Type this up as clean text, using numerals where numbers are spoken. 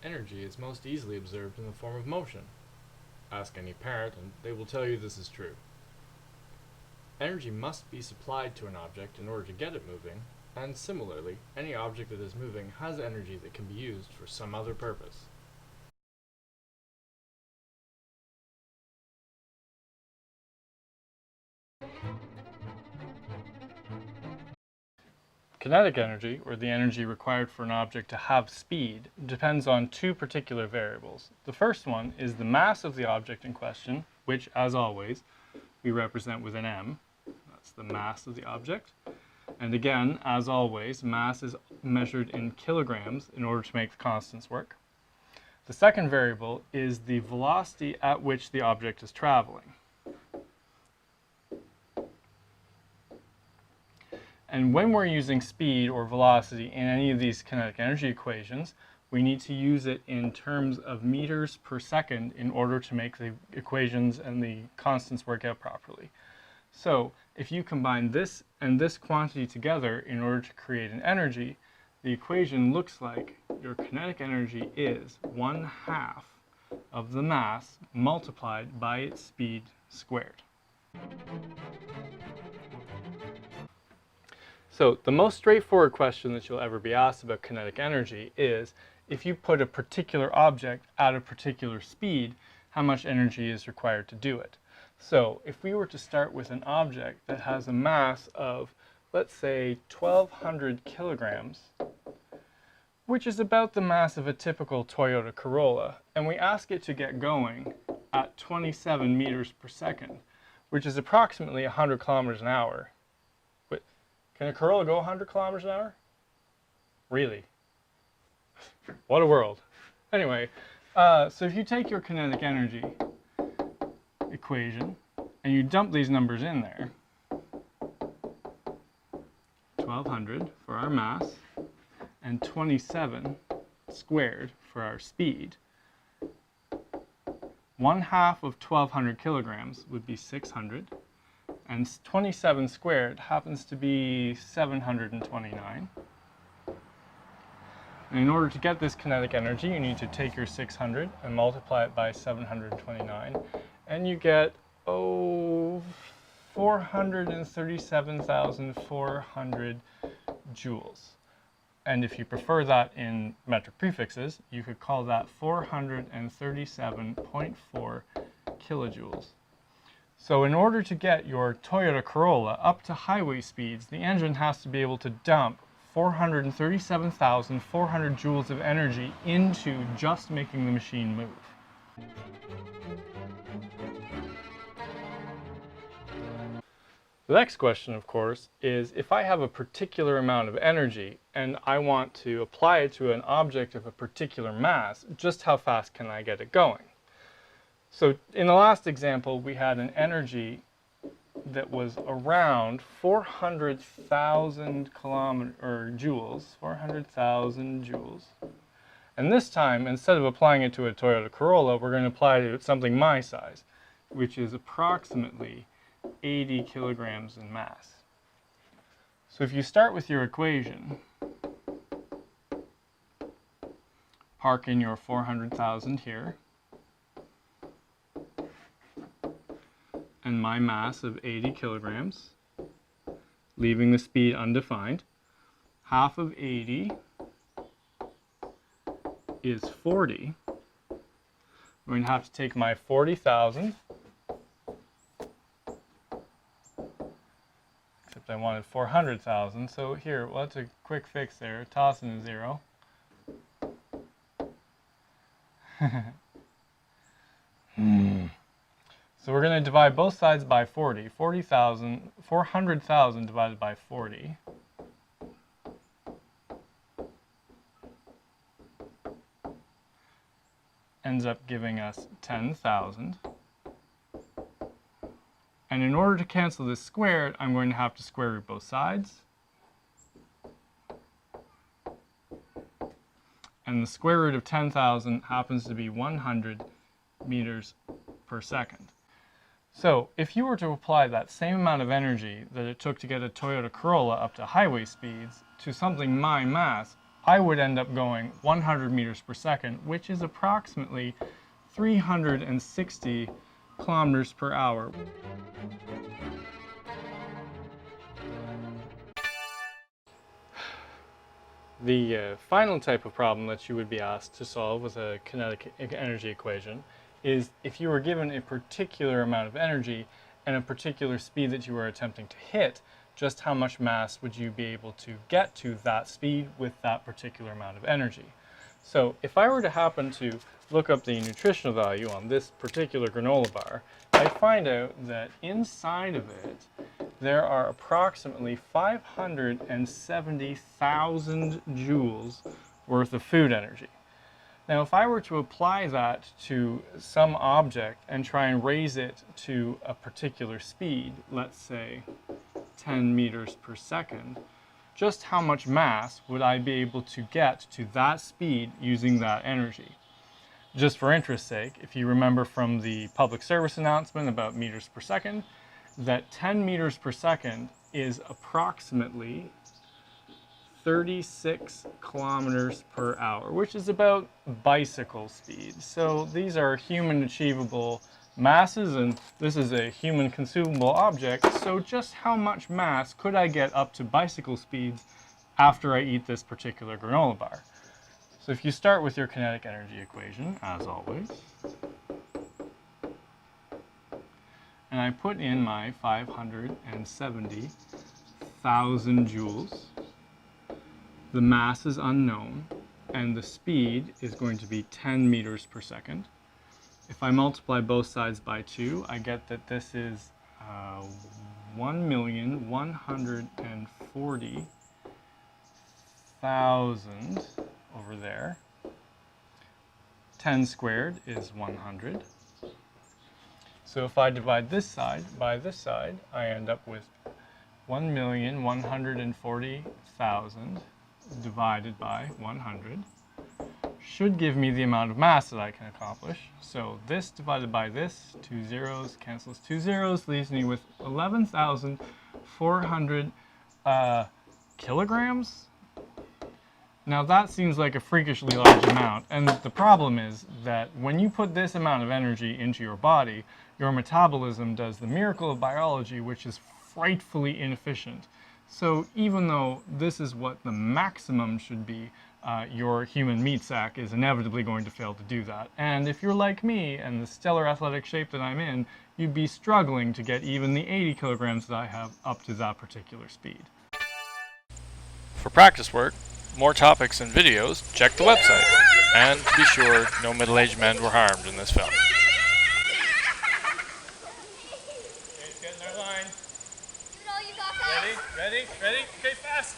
Energy is most easily observed in the form of motion. Ask any parent and they will tell you this is true. Energy must be supplied to an object in order to get it moving, and similarly, any object that is moving has energy that can be used for some other purpose. Kinetic energy, or the energy required for an object to have speed, depends on two particular variables. The first one is the mass of the object in question, which, as always, we represent with an m. That's the mass of the object. And again, as always, mass is measured in kilograms in order to make the constants work. The second variable is the velocity at which the object is traveling. And when we're using speed or velocity in any of these kinetic energy equations, we need to use it in terms of meters per second in order to make the equations and the constants work out properly. So if you combine this and this quantity together in order to create an energy, the equation looks like your kinetic energy is 1/2 of the mass multiplied by its speed squared. So the most straightforward question that you'll ever be asked about kinetic energy is, if you put a particular object at a particular speed, how much energy is required to do it? So if we were to start with an object that has a mass of, let's say, 1,200 kilograms, which is about the mass of a typical Toyota Corolla, and we ask it to get going at 27 meters per second, which is approximately 100 kilometers an hour. Can a Corolla go 100 kilometers an hour? Really? What a world. Anyway, so if you take your kinetic energy equation and you dump these numbers in there, 1,200 for our mass and 27 squared for our speed, 1/2 of 1,200 kilograms would be 600. And 27 squared happens to be 729. And in order to get this kinetic energy, you need to take your 600 and multiply it by 729. And you get, 437,400 joules. And if you prefer that in metric prefixes, you could call that 437.4 kilojoules. So in order to get your Toyota Corolla up to highway speeds, the engine has to be able to dump 437,400 joules of energy into just making the machine move. The next question, of course, is if I have a particular amount of energy and I want to apply it to an object of a particular mass, just how fast can I get it going? So in the last example, we had an energy that was around 400,000 joules, 400,000 joules. And this time, instead of applying it to a Toyota Corolla, we're going to apply it to something my size, which is approximately 80 kilograms in mass. So if you start with your equation, park in your 400,000 here, and my mass of 80 kilograms, leaving the speed undefined. 1/2 of 80 is 40. I'm going to have to take my 40,000, except I wanted 400,000, so here, well, that's a quick fix there, toss in a 0. So we're going to divide both sides by 40. 400,000 divided by 40. Ends up giving us 10,000. And in order to cancel this squared, I'm going to have to square root both sides. And the square root of 10,000 happens to be 100 meters per second. So if you were to apply that same amount of energy that it took to get a Toyota Corolla up to highway speeds to something my mass, I would end up going 100 meters per second, which is approximately 360 kilometers per hour. The final type of problem that you would be asked to solve with a kinetic energy equation is if you were given a particular amount of energy and a particular speed that you were attempting to hit, just how much mass would you be able to get to that speed with that particular amount of energy. So if I were to happen to look up the nutritional value on this particular granola bar, I'd find out that inside of it there are approximately 570,000 joules worth of food energy. Now, if I were to apply that to some object and try and raise it to a particular speed, let's say 10 meters per second, just how much mass would I be able to get to that speed using that energy? Just for interest's sake, if you remember from the public service announcement about meters per second, that 10 meters per second is approximately 36 kilometers per hour, which is about bicycle speed. So these are human achievable masses, and this is a human consumable object. So just how much mass could I get up to bicycle speeds after I eat this particular granola bar? So if you start with your kinetic energy equation, as always, and I put in my 570,000 joules, the mass is unknown, and the speed is going to be 10 meters per second. If I multiply both sides by 2, I get that this is 1,140,000 over there. 10 squared is 100. So if I divide this side by this side, I end up with 1,140,000 divided by 100 should give me the amount of mass that I can accomplish. So this divided by this, 2 zeros cancels 2 zeros, leaves me with 11,400 kilograms. Now that seems like a freakishly large amount, and the problem is that when you put this amount of energy into your body, your metabolism does the miracle of biology, which is frightfully inefficient. So even though this is what the maximum should be, your human meat sack is inevitably going to fail to do that. And if you're like me and the stellar athletic shape that I'm in, you'd be struggling to get even the 80 kilograms that I have up to that particular speed. For practice work, more topics and videos, check the website. And to be sure, no middle-aged men were harmed in this film. Okay, get in our line. Ready? Okay, fast.